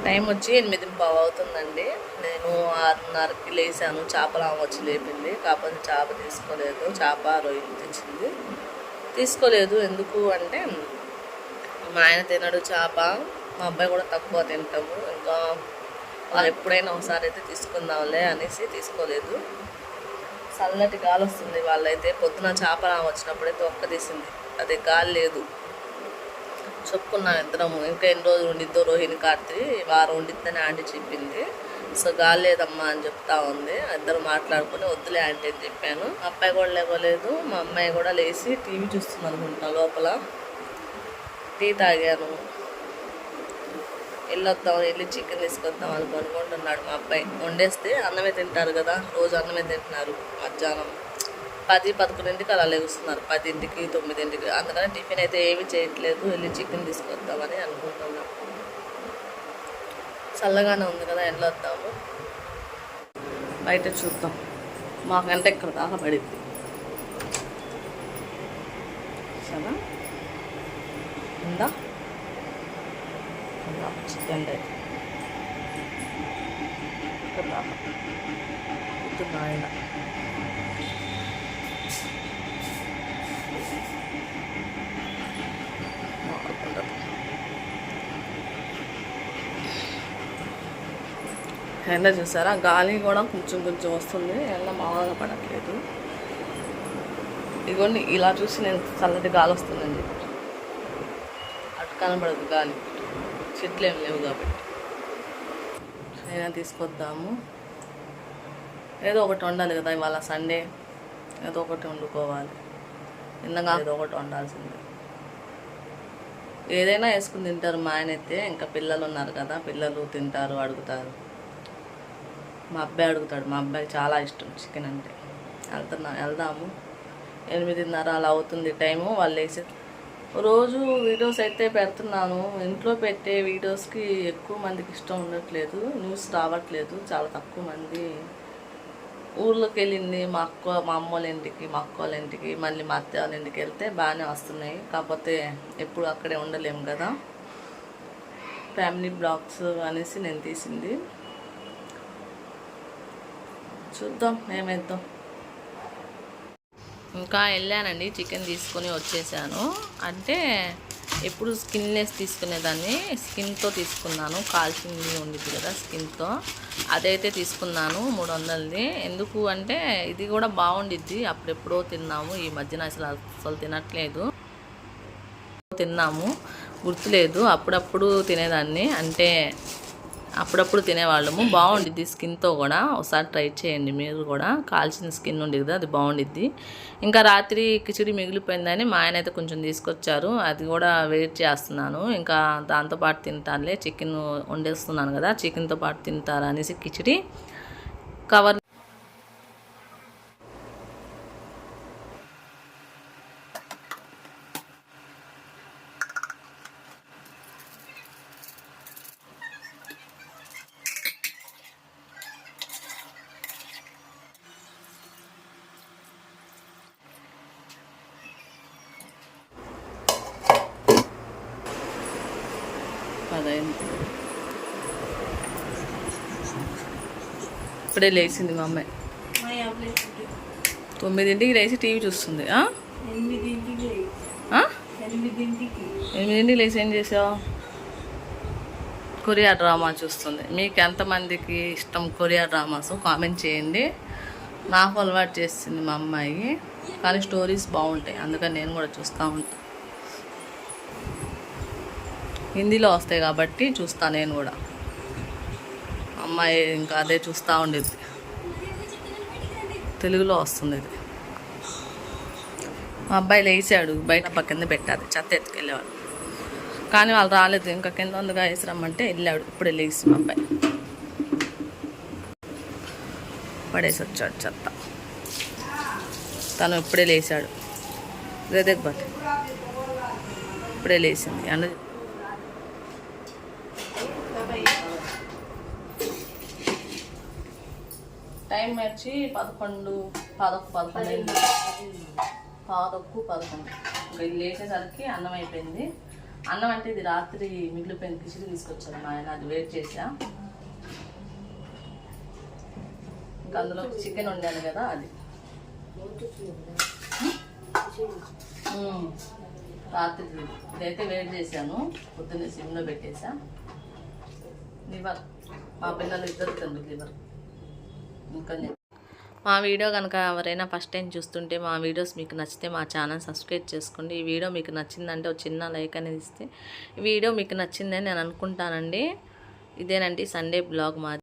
Time వచ్చి 8:15 అవుతుందండి. నేను 6:30కి లేసాను. చేపలు వచ్చి లేపింది. కాకపోతే చేప తీసుకోలేదు. చేప రొయ్యలు తెచ్చింది. తీసుకోలేదు ఎందుకు అంటే మా ఆయన తినడు చేప, మా అబ్బాయి కూడా తక్కువ తింటాము. ఇంకా వాళ్ళు ఎప్పుడైనా ఒకసారి అయితే తీసుకుందాంలే అనేసి తీసుకోలేదు. చల్లటి గాలి వస్తుంది. వాళ్ళైతే పొద్దున చేప వచ్చినప్పుడైతే ఒక్క తీసింది. అదే గాలి లేదు. చెప్పుకున్నాం ఇద్దరము ఇంకా ఎన్ని రోజులు ఉండిద్దో రోహిణి కార్తీ వారం ఉండిద్దని ఆంటీ చెప్పింది. సో గాలి లేదమ్మా అని చెప్తా ఉంది. ఇద్దరు మాట్లాడుకుని వద్దులే ఆంటీ అని చెప్పాను. అబ్బాయి కూడా లేవలేదు. మా అమ్మాయి కూడా లేచి టీవీ చూస్తుంది అనుకుంటా. లోపల టీ తాగాను. వెళ్ళి చికెన్ తీసుకొద్దాం అనుకుంటున్నాడు మా అబ్బాయి. వండేస్తే అన్నమే తింటారు కదా, రోజు అన్నమే తింటున్నారు. మధ్యాహ్నం 10-11కి అలా లేస్తున్నారు, 10కి 9కి. అందుకని టిఫిన్ అయితే ఏమీ చేయట్లేదు. వెళ్ళి చికెన్ తీసుకొద్దామని అనుకుంటున్నాం. చల్లగానే ఉంది కదా, వెళ్ళొద్దాము. బయట చూద్దాం. మాకంటే ఇక్కడ దాకా పడిద్ది. సరే ఉందా చికెన్ ఇక్కడ దాకా కూర్చున్నా ఆయన. ఎండ చూసారా, గాలి కూడా కొంచెం వస్తుంది. ఎండ మామూలుగా పడట్లేదు. ఇదిగోండి ఇలా చూసి నేను చల్లటి గాలి వస్తుందండి. అటు కనబడదు గాలి, చెట్లు ఏమి లేవు కాబట్టి. అయినా తీసుకొద్దాము. ఏదో ఒకటి వండాలి కదా, ఇవాళ సండే ఏదో ఒకటి వండుకోవాలి. ఇందాక ఏదో ఒకటి వండాల్సిందే. ఏదైనా వేసుకుని తింటారు మా ఆయన అయితే. ఇంకా పిల్లలు ఉన్నారు కదా, పిల్లలు తింటారు, అడుగుతారు. మా అబ్బాయి అడుగుతాడు. మా అబ్బాయికి చాలా ఇష్టం చికెన్ అంటే. వెళ్దాము. 8:30 అలా అవుతుంది టైము. వాళ్ళు వేసి రోజు వీడియోస్ అయితే పెడుతున్నాను. ఇంట్లో పెట్టే వీడియోస్కి ఎక్కువ మందికి ఇష్టం ఉండట్లేదు, న్యూస్ రావట్లేదు. చాలా తక్కువ మంది. ఊర్లోకి వెళ్ళింది మా అమ్మ వాళ్ళ ఇంటికి, మా అక్క వాళ్ళ ఇంటికి, మళ్ళీ మా అత్త వాళ్ళ ఇంటికి వెళ్తే బాగానే వస్తున్నాయి. కాకపోతే ఎప్పుడు అక్కడే ఉండలేము కదా. ఫ్యామిలీ బ్లాగ్స్ అనేసి నేను తీసింది. చూద్దాం ఏమైద్దాం. ఇంకా వెళ్ళానండి, చికెన్ తీసుకొని వచ్చేసాను. అంటే ఎప్పుడు స్కిన్లెస్ తీసుకునేదాన్ని, స్కిన్తో తీసుకున్నాను. కాల్చింది ఉండిద్ది కదా స్కిన్తో, అదైతే తీసుకున్నాను 300ది. ఎందుకు అంటే ఇది కూడా బాగుండిద్ది. అప్పుడెప్పుడో తిన్నాము, ఈ మధ్యన అసలు తినట్లేదు. తిన్నాము గుర్తులేదు, అప్పుడప్పుడు తినేదాన్ని. అంటే అప్పుడప్పుడు తినేవాళ్ళము. బాగుండిద్ది స్కిన్తో కూడా, ఒకసారి ట్రై చేయండి మీరు కూడా. కాల్చిన స్కిన్ ఉండేది కదా, అది బాగుండిద్ది. ఇంకా రాత్రి కిచిడి మిగిలిపోయిందని మా ఆయన అయితే కొంచెం తీసుకొచ్చారు. అది కూడా వెయిట్ చేస్తున్నాను. ఇంకా దాంతోపాటు తింటానులే, చికెన్ వండేస్తున్నాను కదా, చికెన్తో పాటు తింటారు అనేసి కిచిడి కవర్. ఇప్పుడే లేచింది మా అమ్మాయి. 9ంటికి లేచి టీవీ చూస్తుంది. 8ంటికి లేచి ఏం చేసావు? కొరియా డ్రామా చూస్తుంది. మీకు ఎంతమందికి ఇష్టం కొరియా డ్రామాస్ కామెంట్ చేయండి. నాకు అలవాటు చేస్తుంది మా అమ్మాయి, కానీ స్టోరీస్ బాగుంటాయి, అందుకని నేను కూడా చూస్తూ ఉంటాను. హిందీలో వస్తాయి కాబట్టి చూస్తాను నేను కూడా. అమ్మాయి ఇంకా అదే చూస్తూ ఉండేది. తెలుగులో వస్తుంది ఇది. మా అబ్బాయి లేచాడు, బయట పక్కన పెట్టాలి, చెత్త ఎత్తుకెళ్ళేవాడు. కానీ వాళ్ళు రాలేదు. ఇంకా కింద ఉందిగా వేసి రమ్మంటే వెళ్ళాడు. ఇప్పుడే లేచి మా అబ్బాయి పడేసి వచ్చాడు చెత్త. తను ఇప్పుడే లేచాడు. గదెగ్బట్ ఇప్పుడే లేచింది. అండ్ టైం వచ్చి 11 11 ఇంకా లేచేసరికి అన్నం అయిపోయింది. అన్నం అంటే ఇది రాత్రి మిగిలిపోయిన కిచిడి తీసుకొచ్చాను మా ఆయన, అది వెయిట్ చేసా. ఇంకా అందులో చికెన్ వండాను కదా అది. రాత్రి ఇదైతే వేడి చేశాను, పొద్దున్నే సిమ్లో పెట్టేసా. లివర్ మా పిల్లలు ఇద్దరు తింది లివర్. ఇంకా మా వీడియో కనుక ఎవరైనా ఫస్ట్ టైం చూస్తుంటే మా వీడియోస్ మీకు నచ్చితే మా ఛానల్ సబ్స్క్రైబ్ చేసుకోండి. ఈ వీడియో మీకు నచ్చిందంటే ఒక చిన్న లైక్ అనేది ఇస్తే ఈ వీడియో మీకు నచ్చిందని నేను అనుకుంటానండి. ఇదేనండి సండే బ్లాగ్ మాది.